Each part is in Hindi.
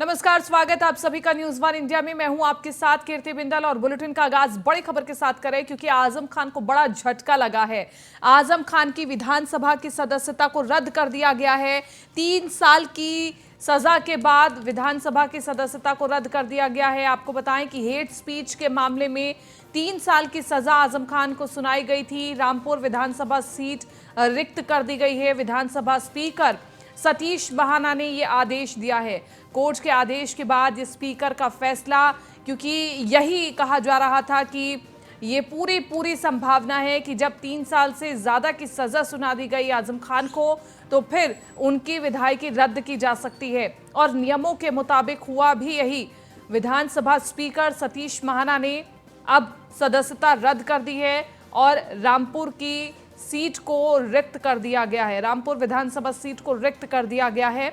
नमस्कार, स्वागत आप सभी का न्यूज वन इंडिया में। मैं हूं आपके साथ कीर्ति बिंदल और बुलेटिन का आगाज बड़ी खबर के साथ करें क्योंकि आजम खान को बड़ा झटका लगा है। आजम खान की विधानसभा की सदस्यता को रद्द कर दिया गया है। 3 साल की सजा के बाद विधानसभा की सदस्यता को रद्द कर दिया गया है। आपको बताएं कि हेट स्पीच के मामले में 3 साल की सजा आजम खान को सुनाई गई थी। रामपुर विधानसभा सीट रिक्त कर दी गई है। विधानसभा स्पीकर सतीश महाना ने यह आदेश दिया है। कोर्ट के आदेश के बाद ये स्पीकर का फैसला, क्योंकि यही कहा जा रहा था कि ये पूरी संभावना है कि जब 3 साल से ज्यादा की सजा सुना दी गई आजम खान को तो फिर उनकी विधायकी रद्द की जा सकती है। और नियमों के मुताबिक हुआ भी यही। विधानसभा स्पीकर सतीश महाना ने अब सदस्यता रद्द कर दी है और रामपुर की सीट को रिक्त कर दिया गया है। रामपुर विधानसभा सीट को रिक्त कर दिया गया है।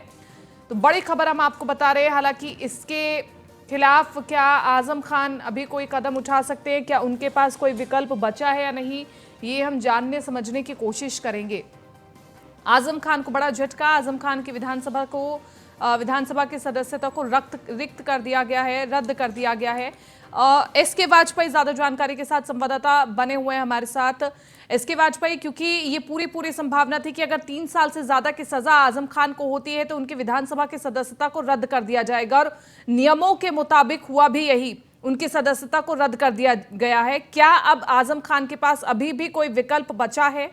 तो बड़ी खबर हम आपको बता रहे हैं। हालांकि इसके खिलाफ क्या आजम खान अभी कोई कदम उठा सकते हैं, क्या उनके पास कोई विकल्प बचा है या नहीं, ये हम जानने समझने की कोशिश करेंगे। आजम खान को बड़ा झटका। आजम खान की विधानसभा की सदस्यता को रिक्त कर दिया गया है, रद्द कर दिया गया है। एस.के. वाजपेयी ज्यादा जानकारी के साथ संवाददाता बने हुए हैं हमारे साथ। एस.के. वाजपेयी, क्योंकि ये पूरी संभावना थी कि अगर 3 साल से ज्यादा की सजा आजम खान को होती है तो उनकी विधानसभा की सदस्यता को रद्द कर दिया जाएगा और नियमों के मुताबिक हुआ भी यही। उनकी सदस्यता को रद्द कर दिया गया है। क्या अब आजम खान के पास अभी भी कोई विकल्प बचा है?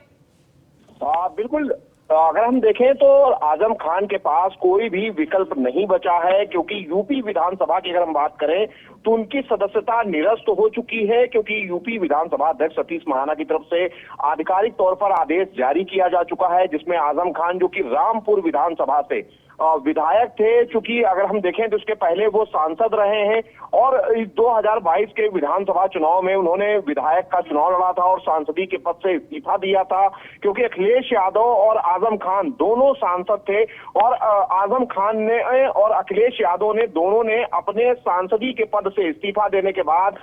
बिल्कुल। अगर हम देखें तो आजम खान के पास कोई भी विकल्प नहीं बचा है, क्योंकि यूपी विधानसभा की अगर हम बात करें तो उनकी सदस्यता निरस्त हो चुकी है, क्योंकि यूपी विधानसभा अध्यक्ष सतीश महाना की तरफ से आधिकारिक तौर पर आदेश जारी किया जा चुका है, जिसमें आजम खान जो कि रामपुर विधानसभा से विधायक थे, चूंकि अगर हम देखें तो उसके पहले वो सांसद रहे हैं और 2022 के विधानसभा चुनाव में उन्होंने विधायक का चुनाव लड़ा था और सांसदी के पद से इस्तीफा दिया था, क्योंकि अखिलेश यादव और आजम खान दोनों सांसद थे और आजम खान ने और अखिलेश यादव ने दोनों ने अपने सांसदी के पद से इस्तीफा देने के बाद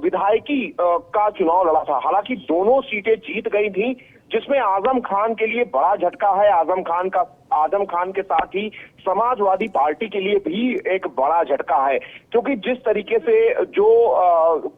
विधायकी का चुनाव लड़ा था। हालांकि दोनों सीटें जीत गई थी, जिसमें आजम खान के लिए बड़ा झटका है। आजम खान के साथ ही समाजवादी पार्टी के लिए भी एक बड़ा झटका है, क्योंकि जिस तरीके से जो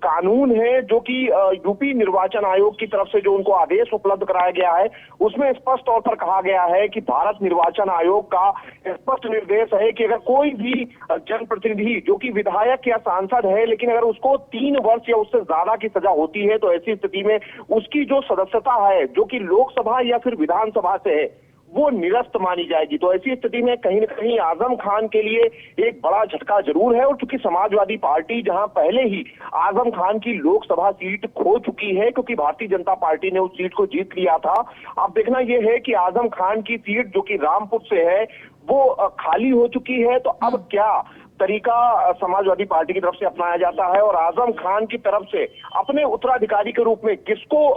कानून है, जो कि यूपी निर्वाचन आयोग की तरफ से जो उनको आदेश उपलब्ध कराया गया है, उसमें स्पष्ट तौर पर कहा गया है कि भारत निर्वाचन आयोग का स्पष्ट निर्देश है कि अगर कोई भी जनप्रतिनिधि जो कि विधायक या सांसद है, लेकिन अगर उसको 3 वर्ष या उससे ज्यादा की सजा होती है तो ऐसी स्थिति में उसकी जो सदस्यता है, जो कि लोकसभा या फिर विधानसभा से है, वो निरस्त मानी जाएगी। तो ऐसी स्थिति में कहीं न कहीं आजम खान के लिए एक बड़ा झटका जरूर है। और चूंकि समाजवादी पार्टी जहां पहले ही आजम खान की लोकसभा सीट खो चुकी है, क्योंकि भारतीय जनता पार्टी ने उस सीट को जीत लिया था, अब देखना यह है कि आजम खान की सीट जो कि रामपुर से है वो खाली हो चुकी है। तो अब क्या तरीका समाजवादी पार्टी की तरफ से अपनाया जाता है और आजम खान की तरफ से अपने उत्तराधिकारी के रूप में किसको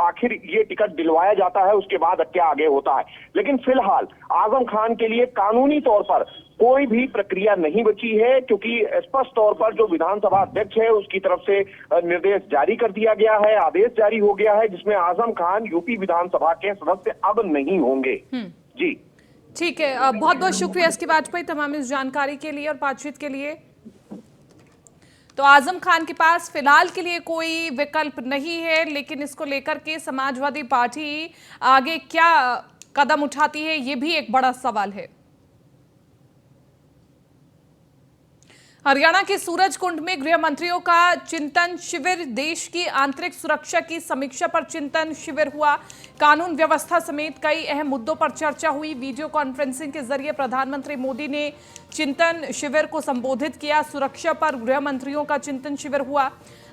आखिर ये टिकट दिलवाया जाता है, उसके बाद क्या आगे होता है। लेकिन फिलहाल आजम खान के लिए कानूनी तौर पर कोई भी प्रक्रिया नहीं बची है, क्योंकि स्पष्ट तौर पर जो विधानसभा अध्यक्ष है उसकी तरफ से निर्देश जारी कर दिया गया है, आदेश जारी हो गया है, जिसमें आजम खान यूपी विधानसभा के सदस्य अब नहीं होंगे। जी ठीक है, बहुत बहुत शुक्रिया एस.के. वाजपेयी तमाम इस जानकारी के लिए और बातचीत के लिए। तो आजम खान के पास फिलहाल के लिए कोई विकल्प नहीं है, लेकिन इसको लेकर के समाजवादी पार्टी आगे क्या कदम उठाती है, ये भी एक बड़ा सवाल है। हरियाणा के सूरजकुंड में गृह मंत्रियों का चिंतन शिविर। देश की आंतरिक सुरक्षा की समीक्षा पर चिंतन शिविर हुआ। कानून व्यवस्था समेत कई अहम मुद्दों पर चर्चा हुई। वीडियो कॉन्फ्रेंसिंग के जरिए प्रधानमंत्री मोदी ने चिंतन शिविर को संबोधित किया। सुरक्षा पर गृह मंत्रियों का चिंतन शिविर हुआ।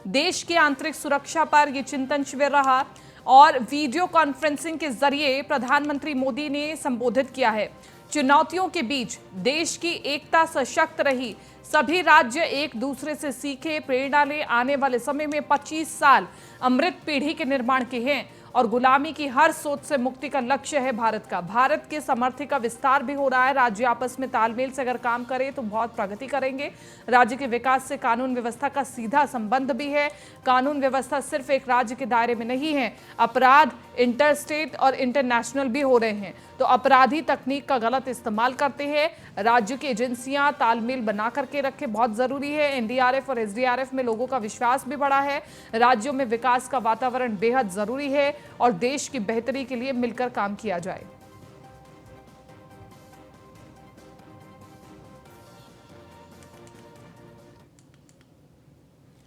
देश की आंतरिक सुरक्षा पर यह चिंतन शिविर रहा और वीडियो कॉन्फ्रेंसिंग के जरिए प्रधानमंत्री मोदी ने संबोधित किया है। चुनौतियों के बीच देश की एकता सशक्त रही। सभी राज्य एक दूसरे से सीखे, प्रेरणा ले। आने वाले समय में 25 साल अमृत पीढ़ी के निर्माण के हैं और गुलामी की हर सोच से मुक्ति का लक्ष्य है भारत का। भारत के सामर्थ्य का विस्तार भी हो रहा है। राज्य आपस में तालमेल से अगर काम करें तो बहुत प्रगति करेंगे। राज्य के विकास से कानून व्यवस्था का सीधा संबंध भी है। कानून व्यवस्था सिर्फ एक राज्य के दायरे में नहीं है। अपराध इंटरस्टेट और इंटरनेशनल भी हो रहे हैं। तो अपराधी तकनीक का गलत इस्तेमाल करते हैं। राज्य की एजेंसियां तालमेल बना करके रखे बहुत जरूरी है। एनडीआरएफ और एसडीआरएफ में लोगों का विश्वास भी बढ़ा है। राज्यों में विकास का वातावरण बेहद जरूरी है और देश की बेहतरी के लिए मिलकर काम किया जाए।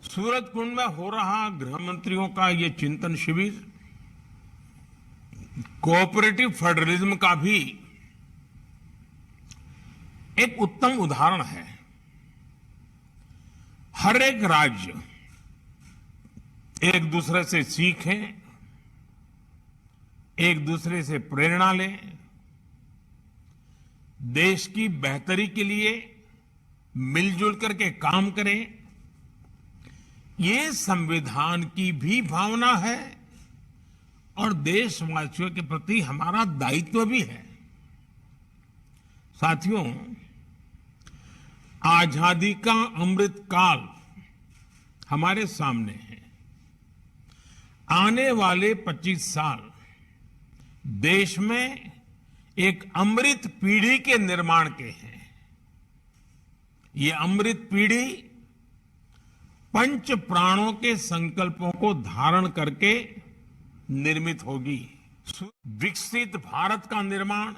सूरजकुंड में हो रहा गृह मंत्रियों का ये चिंतन शिविर कोऑपरेटिव फेडरलिज्म का भी एक उत्तम उदाहरण है। हर एक राज्य एक दूसरे से सीखे, एक दूसरे से प्रेरणा ले, देश की बेहतरी के लिए मिलजुल करके काम करें। ये संविधान की भी भावना है और देशवासियों के प्रति हमारा दायित्व भी है। साथियों, आजादी का अमृत काल हमारे सामने है। आने वाले 25 साल देश में एक अमृत पीढ़ी के निर्माण के हैं। ये अमृत पीढ़ी पंच प्राणों के संकल्पों को धारण करके निर्मित होगी। विकसित भारत का निर्माण,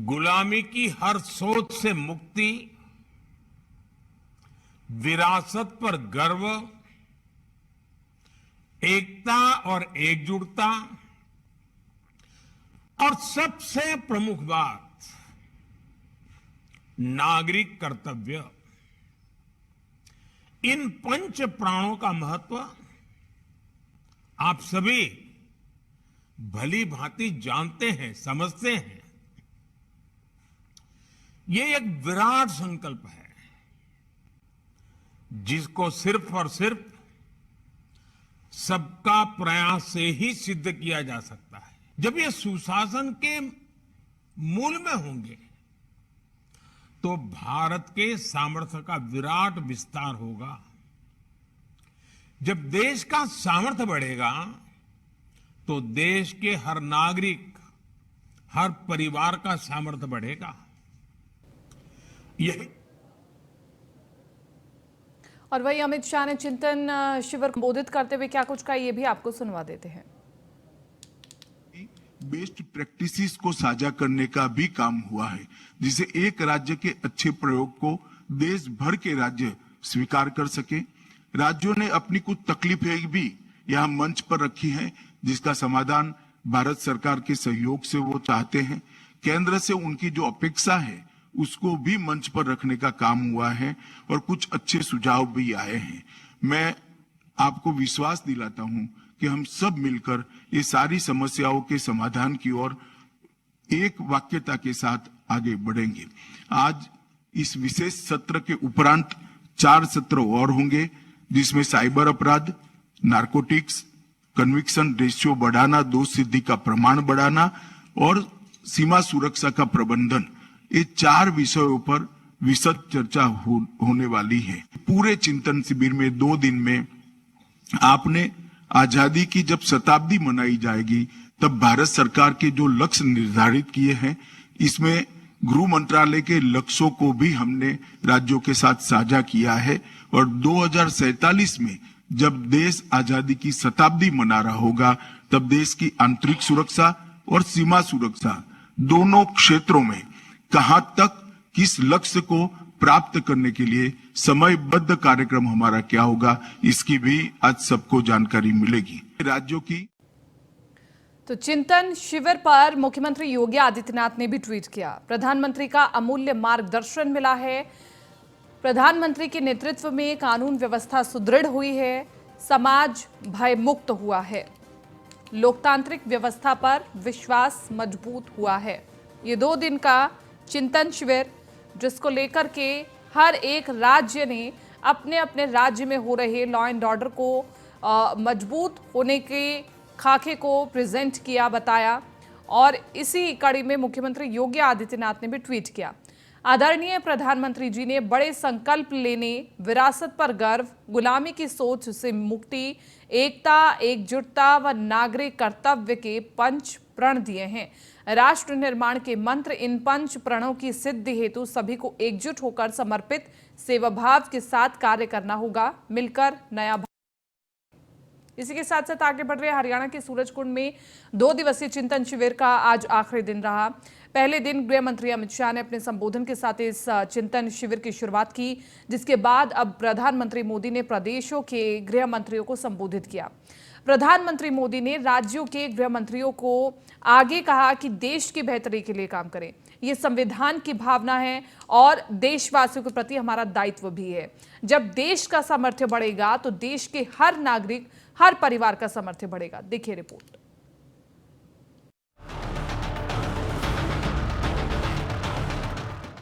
गुलामी की हर सोच से मुक्ति, विरासत पर गर्व, एकता और एकजुटता और सबसे प्रमुख बात नागरिक कर्तव्य। इन पंच प्राणों का महत्व आप सभी भली भांति जानते हैं, समझते हैं। ये एक विराट संकल्प है जिसको सिर्फ और सिर्फ सबका प्रयास से ही सिद्ध किया जा सकता है। जब ये सुशासन के मूल में होंगे तो भारत के सामर्थ्य का विराट विस्तार होगा। जब देश का सामर्थ्य बढ़ेगा तो देश के हर नागरिक, हर परिवार का सामर्थ्य बढ़ेगा। यही और वही अमित शाह ने चिंतन शिविर को संबोधित करते हुए क्या कुछ कहा, ये भी आपको सुनवा देते हैं। बेस्ट प्रैक्टिसेस को साझा करने का भी काम हुआ है, जिसे एक राज्य के अच्छे प्रयोग को देश भर के राज्य स्वीकार कर सके। राज्यों ने अपनी कुछ तकलीफें भी यहाँ मंच पर रखी हैं, जिसका समाधान भारत सरकार के सहयोग से वो चाहते हैं। केंद्र से उनकी जो अपेक्षा है उसको भी मंच पर रखने का काम हुआ है और कुछ अच्छे सुझाव भी आए हैं। मैं आपको विश्वास दिलाता हूं कि हम सब मिलकर ये सारी समस्याओं के समाधान की ओर एक वाक्यता के साथ आगे बढ़ेंगे। आज इस विशेष सत्र के उपरांत 4 सत्र और होंगे, जिसमें साइबर अपराध, नारकोटिक्स, कन्विक्शन रेशियो बढ़ाना, दोष सिद्धि का प्रमाण बढ़ाना और सीमा सुरक्षा का प्रबंधन, ये 4 विषयों पर विशद चर्चा होने वाली है। पूरे चिंतन शिविर में 2 दिन में आपने आजादी की जब शताब्दी मनाई जाएगी तब भारत सरकार के जो लक्ष्य निर्धारित किए हैं, इसमें गृह मंत्रालय के लक्ष्यों को भी हमने राज्यों के साथ साझा किया है और 2047 में जब देश आजादी की शताब्दी मना रहा होगा तब देश की आंतरिक सुरक्षा और सीमा सुरक्षा दोनों क्षेत्रों में कहां तक किस लक्ष्य को प्राप्त करने के लिए समयबद्ध कार्यक्रम हमारा क्या होगा, इसकी भी आज सबको जानकारी मिलेगी। राज्यों की तो चिंतन शिविर पर मुख्यमंत्री योगी आदित्यनाथ ने भी ट्वीट किया। प्रधानमंत्री का अमूल्य मार्गदर्शन मिला है। प्रधानमंत्री के नेतृत्व में कानून व्यवस्था सुदृढ़ हुई है, समाज भयमुक्त हुआ है, लोकतांत्रिक व्यवस्था पर विश्वास मजबूत हुआ है। ये 2 दिन का चिंतन शिविर जिसको लेकर के हर एक राज्य ने अपने अपने राज्य में हो रहे लॉ एंड ऑर्डर को मजबूत होने के खाके को प्रेजेंट किया, बताया और इसी कड़ी में मुख्यमंत्री योगी आदित्यनाथ ने भी ट्वीट किया। आदरणीय प्रधानमंत्री जी ने बड़े संकल्प लेने, विरासत पर गर्व, गुलामी की सोच से मुक्ति, एकता, एकजुटता व नागरिक कर्तव्य के पंच प्रण दिए हैं। राष्ट्र निर्माण के मंत्र इन पंच प्रणों की सिद्धि हेतु सभी को एकजुट होकर समर्पित सेवाभाव के साथ कार्य करना होगा। मिलकर नया। इसी के साथ साथ आगे बढ़ रहे हरियाणा के सूरजकुंड में 2 दिवसीय चिंतन शिविर का आज आखिरी दिन रहा। पहले दिन गृह मंत्री अमित शाह ने अपने संबोधन के साथ इस चिंतन शिविर की शुरुआत की, जिसके बाद अब प्रधानमंत्री मोदी ने प्रदेशों के गृह मंत्रियों को संबोधित किया। प्रधानमंत्री मोदी ने राज्यों के गृह मंत्रियों को आगे कहा कि देश की बेहतरी के लिए काम करें। ये संविधान की भावना है और देशवासियों के प्रति हमारा दायित्व भी है। जब देश का सामर्थ्य बढ़ेगा तो देश के हर नागरिक, हर परिवार का सामर्थ्य बढ़ेगा। देखिए रिपोर्ट।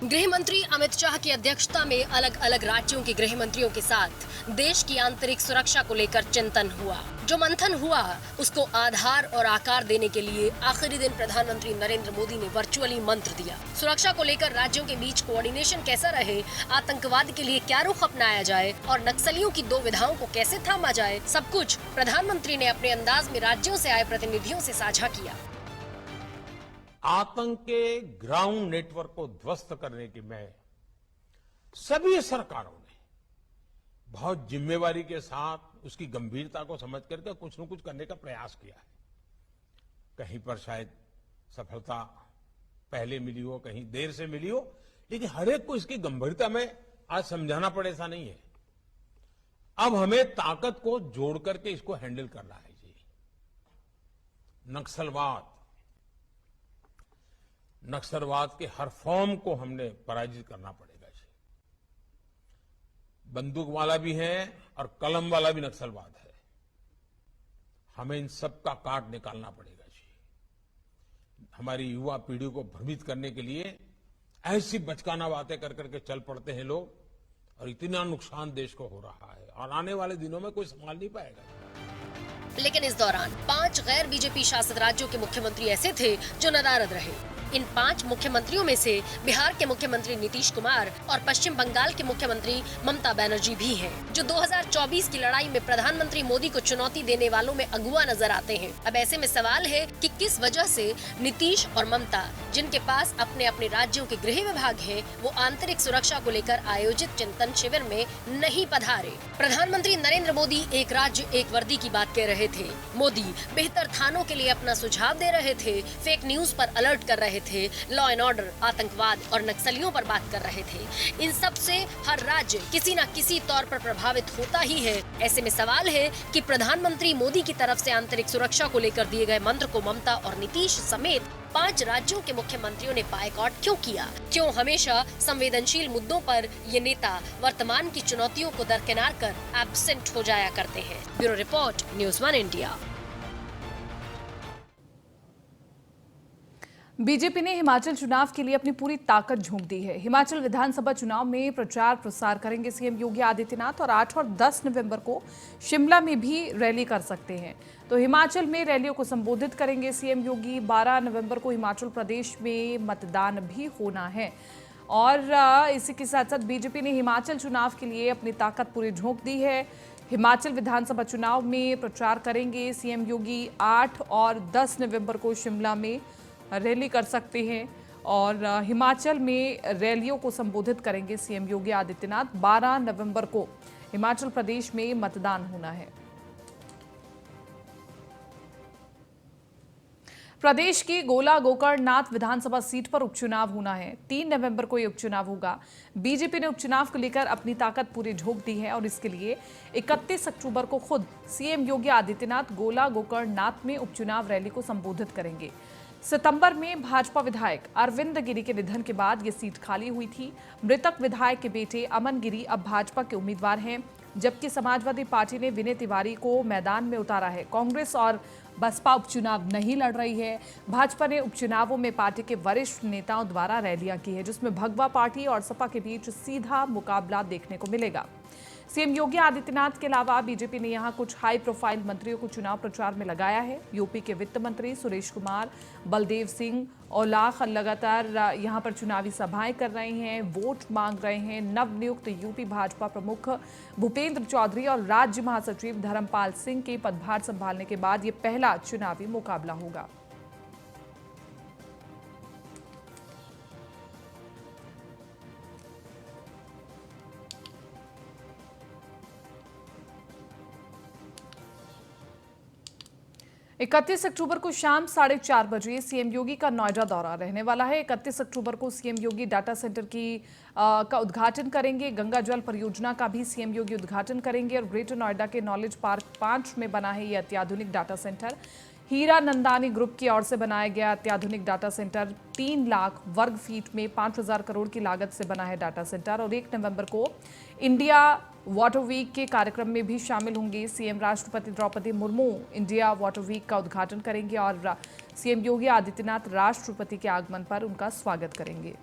गृह मंत्री अमित शाह की अध्यक्षता में अलग अलग राज्यों के गृह मंत्रियों के साथ देश की आंतरिक सुरक्षा को लेकर चिंतन हुआ। जो मंथन हुआ उसको आधार और आकार देने के लिए आखिरी दिन प्रधानमंत्री नरेंद्र मोदी ने वर्चुअली मंत्र दिया। सुरक्षा को लेकर राज्यों के बीच कोऑर्डिनेशन कैसा रहे, आतंकवाद के लिए क्या रुख अपनाया जाए और नक्सलियों की 2 विधाओं को कैसे थामा जाए, सब कुछ प्रधानमंत्री ने अपने अंदाज में राज्यों से आए प्रतिनिधियों से साझा किया। आतंक के ग्राउंड नेटवर्क को ध्वस्त करने की में सभी सरकारों ने बहुत जिम्मेवारी के साथ उसकी गंभीरता को समझ करके कुछ न कुछ करने का प्रयास किया है। कहीं पर शायद सफलता पहले मिली हो, कहीं देर से मिली हो, लेकिन हर एक को इसकी गंभीरता में आज समझाना पड़े ऐसा नहीं है। अब हमें ताकत को जोड़ करके इसको हैंडल करना है जी। नक्सलवाद के हर फॉर्म को हमने पराजित करना पड़ेगा जी। बंदूक वाला भी है और कलम वाला भी नक्सलवाद है। हमें इन सब का काट निकालना पड़ेगा जी। हमारी युवा पीढ़ी को भ्रमित करने के लिए ऐसी बचकाना बातें कर करके चल पड़ते हैं लोग और इतना नुकसान देश को हो रहा है और आने वाले दिनों में कोई संभाल नहीं पाएगा। लेकिन इस दौरान 5 गैर बीजेपी शासित राज्यों के मुख्यमंत्री ऐसे थे जो नदारद रहे। इन 5 मुख्यमंत्रियों में से बिहार के मुख्यमंत्री नीतीश कुमार और पश्चिम बंगाल के मुख्यमंत्री ममता बनर्जी भी हैं, जो 2024 की लड़ाई में प्रधानमंत्री मोदी को चुनौती देने वालों में अगुआ नजर आते हैं। अब ऐसे में सवाल है कि किस वजह से नीतीश और ममता, जिनके पास अपने अपने राज्यों के गृह विभाग हैं, वो आंतरिक सुरक्षा को लेकर आयोजित चिंतन शिविर में नहीं पधारे। प्रधानमंत्री नरेंद्र मोदी एक राज्य एक वर्दी की बात कह रहे थे। मोदी बेहतर थानों के लिए अपना सुझाव दे रहे थे, फेक न्यूज पर अलर्ट कर रहे थे, लॉ एंड ऑर्डर, आतंकवाद और नक्सलियों पर बात कर रहे थे। इन सब से हर राज्य किसी न किसी तौर पर प्रभावित होता ही है। ऐसे में सवाल है कि प्रधानमंत्री मोदी की तरफ से आंतरिक सुरक्षा को लेकर दिए गए मंत्र को ममता और नीतीश समेत 5 राज्यों के मुख्यमंत्रियों ने बायकॉट क्यों किया? क्यों हमेशा संवेदनशील मुद्दों पर ये नेता वर्तमान की चुनौतियों को दरकिनार कर एब्सेंट हो जाया करते हैं? Bureau report, news 1 India. BJP ने हिमाचल चुनाव के लिए अपनी पूरी ताकत झोंक दी है। हिमाचल विधानसभा चुनाव में प्रचार प्रसार करेंगे सीएम योगी आदित्यनाथ और 8 और 10 नवंबर को शिमला में भी रैली कर सकते हैं। तो हिमाचल में रैलियों को संबोधित करेंगे सीएम योगी। 12 नवंबर को हिमाचल प्रदेश में मतदान भी होना है और इसी के साथ साथ बीजेपी ने हिमाचल चुनाव के लिए अपनी ताकत पूरी झोंक दी है। हिमाचल विधानसभा चुनाव में प्रचार करेंगे सीएम योगी। 8 और 10 नवंबर को शिमला में रैली कर सकते हैं और हिमाचल में रैलियों को संबोधित करेंगे सीएम योगी आदित्यनाथ। 12 नवंबर को हिमाचल प्रदेश में मतदान होना है। प्रदेश की गोला गोकर्णनाथ विधानसभा सीट पर उपचुनाव होना है। 3 नवंबर को यह उपचुनाव होगा। बीजेपी ने उपचुनाव को लेकर अपनी ताकत पूरी झोंक दी है और इसके लिए 31 अक्टूबर को खुद सीएम योगी आदित्यनाथ गोला गोकर्णनाथ में उपचुनाव रैली को संबोधित करेंगे। सितंबर में भाजपा विधायक अरविंद गिरी के निधन के बाद ये सीट खाली हुई थी। मृतक विधायक के बेटे अमन गिरी अब भाजपा के उम्मीदवार हैं, जबकि समाजवादी पार्टी ने विनय तिवारी को मैदान में उतारा है। कांग्रेस और बसपा उपचुनाव नहीं लड़ रही है। भाजपा ने उपचुनावों में पार्टी के वरिष्ठ नेताओं द्वारा रैलियां की है, जिसमें भगवा पार्टी और सपा के बीच सीधा मुकाबला देखने को मिलेगा। सीएम योगी आदित्यनाथ के अलावा बीजेपी ने यहां कुछ हाई प्रोफाइल मंत्रियों को चुनाव प्रचार में लगाया है। यूपी के वित्त मंत्री सुरेश कुमार, बलदेव सिंह औलाख लगातार यहां पर चुनावी सभाएं कर रहे हैं, वोट मांग रहे हैं। नवनियुक्त यूपी भाजपा प्रमुख भूपेंद्र चौधरी और राज्य महासचिव धर्मपाल सिंह के पदभार संभालने के बाद ये पहला चुनावी मुकाबला होगा। 31 अक्टूबर को शाम 4:30 बजे सीएम योगी का नोएडा दौरा रहने वाला है। 31 अक्टूबर को सीएम योगी डाटा सेंटर का उद्घाटन करेंगे। गंगा जल परियोजना का भी सीएम योगी उद्घाटन करेंगे और ग्रेटर नोएडा के नॉलेज पार्क 5 में बना है ये अत्याधुनिक डाटा सेंटर। हीरा नंदानी ग्रुप की ओर से बनाया गया अत्याधुनिक डाटा सेंटर 3 लाख वर्ग फीट में 5,000 करोड़ की लागत से बना है डाटा सेंटर। और 1 नवंबर को इंडिया वाटर वीक के कार्यक्रम में भी शामिल होंगे सीएम। राष्ट्रपति Droupadi Murmu India water week का उद्घाटन करेंगे और सीएम योगी आदित्यनाथ राष्ट्रपति के आगमन पर उनका स्वागत करेंगे।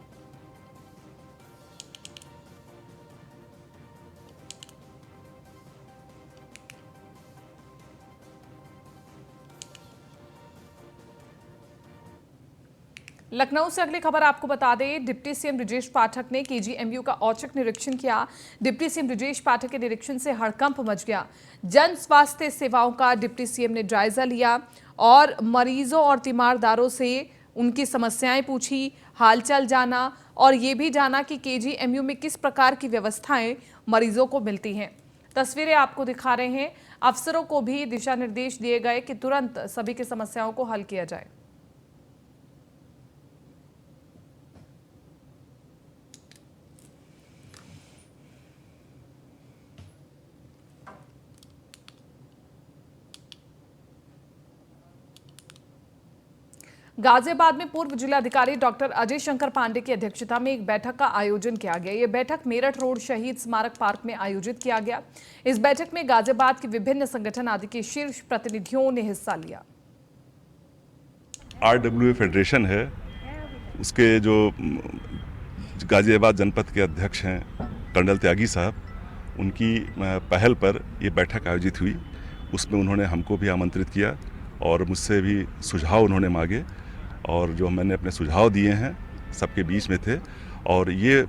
लखनऊ से अगली खबर आपको बता दें, डिप्टी सीएम ब्रजेश पाठक ने केजीएमयू का औचक निरीक्षण किया। डिप्टी सीएम ब्रजेश पाठक के निरीक्षण से हड़कंप मच गया। जन स्वास्थ्य सेवाओं का डिप्टी सीएम ने जायजा लिया और मरीजों और तीमारदारों से उनकी समस्याएं पूछी, हालचाल जाना और ये भी जाना कि केजीएमयू में किस प्रकार की व्यवस्थाएं मरीजों को मिलती हैं। तस्वीरें आपको दिखा रहे हैं। अफसरों को भी दिशा निर्देश दिए गए कि तुरंत सभी की समस्याओं को हल किया जाए। गाजियाबाद में पूर्व जिलाधिकारी डॉक्टर अजय शंकर पांडे की अध्यक्षता में एक बैठक का आयोजन किया गया। यह बैठक मेरठ रोड शहीद स्मारक पार्क में आयोजित किया गया। इस बैठक में गाजियाबाद के विभिन्न संगठन आदि के शीर्ष प्रतिनिधियों ने हिस्सा लिया। RWA फेडरेशन है, उसके जो गाजियाबाद जनपद के अध्यक्ष हैं कर्नल त्यागी साहब, उनकी पहल पर यह बैठक आयोजित हुई। उसमें उन्होंने हमको भी आमंत्रित किया और मुझसे भी सुझाव उन्होंने मांगे और जो मैंने अपने सुझाव दिए हैं सबके बीच में थे। और ये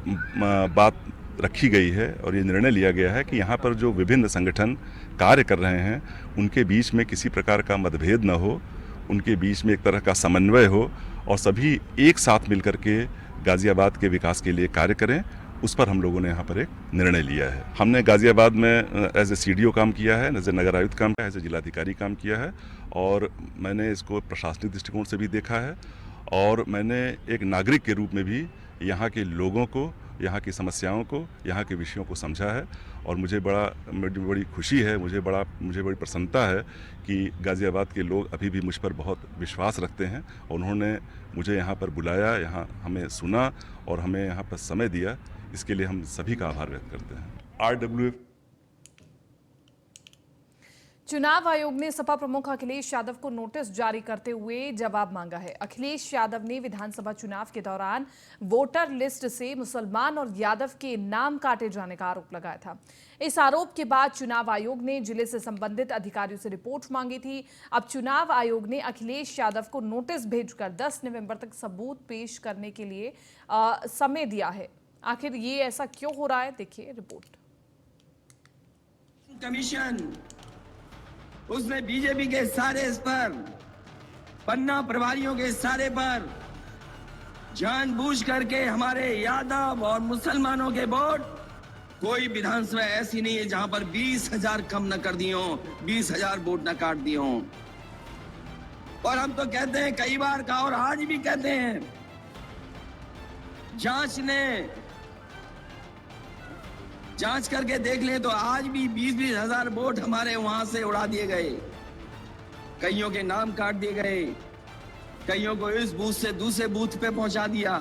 बात रखी गई है और ये निर्णय लिया गया है कि यहाँ पर जो विभिन्न संगठन कार्य कर रहे हैं उनके बीच में किसी प्रकार का मतभेद न हो, उनके बीच में एक तरह का समन्वय हो और सभी एक साथ मिलकर के गाजियाबाद के विकास के लिए कार्य करें। उस पर हम लोगों ने यहाँ पर एक निर्णय लिया है। हमने गाजियाबाद में एज ए CDO काम किया है, एज ए नगर आयुक्त काम किया है, एज ए जिलाधिकारी काम किया है और मैंने इसको प्रशासनिक दृष्टिकोण से भी देखा है और मैंने एक नागरिक के रूप में भी यहाँ के लोगों को, यहाँ की समस्याओं को, यहाँ के विषयों को समझा है और मुझे बड़ी खुशी है, मुझे बड़ी प्रसन्नता है कि गाजियाबाद के लोग अभी भी मुझ पर बहुत विश्वास रखते हैं और उन्होंने मुझे यहाँ पर बुलाया, यहाँ हमें सुना और हमें यहाँ पर समय दिया। इसके लिए हम सभी का आभार व्यक्त करते हैं। RWA चुनाव आयोग ने सपा प्रमुख अखिलेश यादव को नोटिस जारी करते हुए जवाब मांगा है। अखिलेश यादव ने विधानसभा चुनाव के दौरान वोटर लिस्ट से मुसलमान और यादव के नाम काटे जाने का आरोप लगाया था। इस आरोप के बाद चुनाव आयोग ने जिले से संबंधित अधिकारियों से रिपोर्ट मांगी थी। अब चुनाव आयोग ने अखिलेश यादव को नोटिस भेजकर 10 नवंबर तक सबूत पेश करने के लिए समय दिया है। आखिर ये ऐसा क्यों हो रहा है, देखिए रिपोर्ट। कमीशन उसने बीजेपी के सारे पर, पन्ना प्रभारियों के सारे पर जानबूझ करके हमारे यादव और मुसलमानों के वोट, कोई विधानसभा ऐसी नहीं है जहां पर 20,000 कम न कर दिए हों, 20,000 वोट न काट दिए हों। और हम तो कहते हैं कई बार का और आज भी कहते हैं, जांच करके देख ले तो आज भी 20,000 वोट हमारे वहां से उड़ा दिए गए। कईयों के नाम काट दिए गए, कईयों को इस बूथ से दूसरे बूथ पे पहुंचा दिया,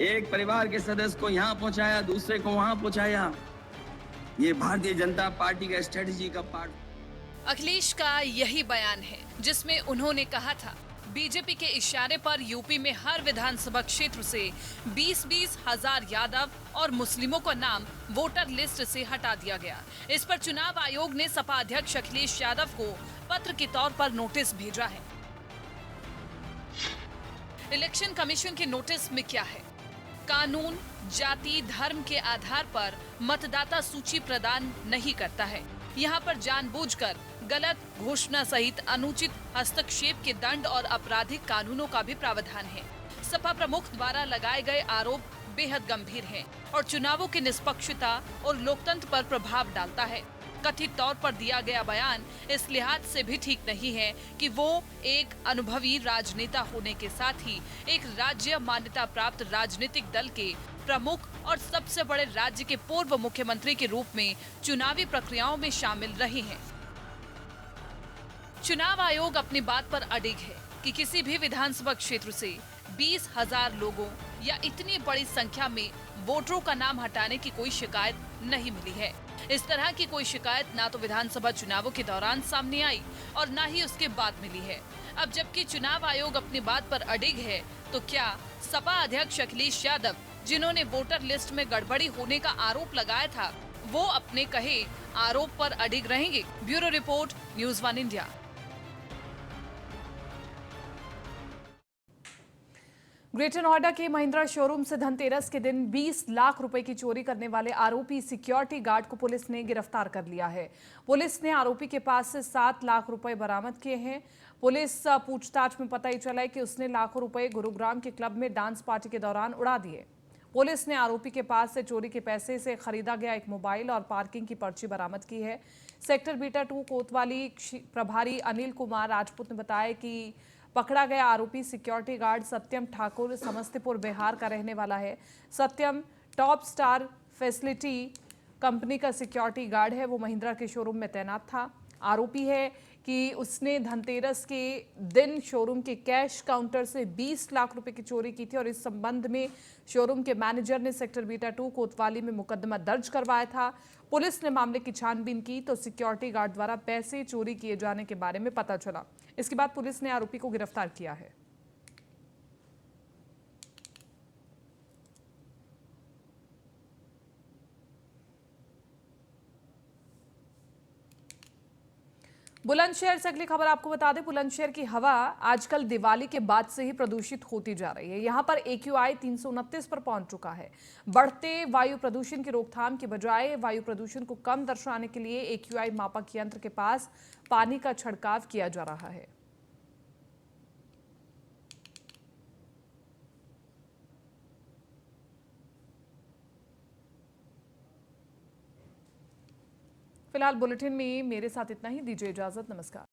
एक परिवार के सदस्य को यहां पहुंचाया, दूसरे को वहां पहुंचाया। ये भारतीय जनता पार्टी का स्ट्रेटजी का पार्ट। अखिलेश का यही बयान है जिसमें उन्होंने कहा था बीजेपी के इशारे पर यूपी में हर विधानसभा क्षेत्र से 20-20 हजार यादव और मुस्लिमों का नाम वोटर लिस्ट से हटा दिया गया। इस पर चुनाव आयोग ने सपा अध्यक्ष अखिलेश यादव को पत्र के तौर पर नोटिस भेजा है। इलेक्शन कमीशन के नोटिस में क्या है? कानून जाति धर्म के आधार पर मतदाता सूची प्रदान नहीं करता है। यहाँ पर जानबूझकर गलत घोषणा सहित अनुचित हस्तक्षेप के दंड और आपराधिक कानूनों का भी प्रावधान है। सपा प्रमुख द्वारा लगाए गए आरोप बेहद गंभीर हैं और चुनावों की निष्पक्षता और लोकतंत्र पर प्रभाव डालता है। कथित तौर पर दिया गया बयान इस लिहाज से भी ठीक नहीं है कि वो एक अनुभवी राजनेता होने के साथ ही एक राज्य मान्यता प्राप्त राजनीतिक दल के प्रमुख और सबसे बड़े राज्य के पूर्व मुख्यमंत्री के रूप में चुनावी प्रक्रियाओं में शामिल रहे हैं। चुनाव आयोग अपनी बात पर अडिग है कि किसी भी विधानसभा क्षेत्र से 20,000 लोगों या इतनी बड़ी संख्या में वोटरों का नाम हटाने की कोई शिकायत नहीं मिली है। इस तरह की कोई शिकायत ना तो विधानसभा चुनावों के दौरान सामने आई और ना ही उसके बाद मिली है। अब जबकि चुनाव आयोग अपनी बात पर अडिग है, तो क्या सपा अध्यक्ष अखिलेश यादव, जिन्होंने वोटर लिस्ट में गड़बड़ी होने का आरोप लगाया था, वो अपने कहे आरोप पर अडिग रहेंगे? Bureau report, news 1 India. Greater Noida के महिंद्रा शोरूम से धनतेरस के दिन 20 लाख रुपए की चोरी करने वाले आरोपी सिक्योरिटी गार्ड को पुलिस ने गिरफ्तार कर लिया है। पुलिस ने आरोपी के पास से 7 लाख रुपए बरामद किए हैं। पुलिस पूछताछ में पता ही चला है कि उसने लाखों रुपए गुरुग्राम के क्लब में डांस पार्टी के दौरान उड़ा दिए। पुलिस ने आरोपी के पास से चोरी के पैसे से खरीदा गया एक मोबाइल और पार्किंग की पर्ची बरामद की है। सेक्टर बीटा 2 कोतवाली प्रभारी अनिल कुमार राजपूत ने बताया कि पकड़ा गया आरोपी सिक्योरिटी गार्ड सत्यम ठाकुर समस्तीपुर बिहार का रहने वाला है। सत्यम टॉप स्टार फैसिलिटी कंपनी का सिक्योरिटी गार्ड है। वो महिंद्रा के शोरूम में तैनात था। आरोपी है कि उसने धनतेरस के दिन शोरूम के कैश काउंटर से 20 लाख रुपए की चोरी की थी और इस संबंध में शोरूम के मैनेजर ने सेक्टर बीटा 2 कोतवाली में मुकदमा दर्ज करवाया था। पुलिस ने मामले की छानबीन की तो सिक्योरिटी गार्ड द्वारा पैसे चोरी किए जाने के बारे में पता चला। इसके बाद पुलिस ने आरोपी को गिरफ्तार किया है। बुलंदशहर से अगली खबर आपको बता दें, बुलंदशहर की हवा आजकल दिवाली के बाद से ही प्रदूषित होती जा रही है। यहां पर AQI 329 पर पहुंच चुका है। बढ़ते वायु प्रदूषण की रोकथाम के बजाय वायु प्रदूषण को कम दर्शाने के लिए AQI मापक यंत्र के पास पानी का छिड़काव किया जा रहा है। फिलहाल बुलेटिन में मेरे साथ इतना ही। दीजिए इजाजत। नमस्कार।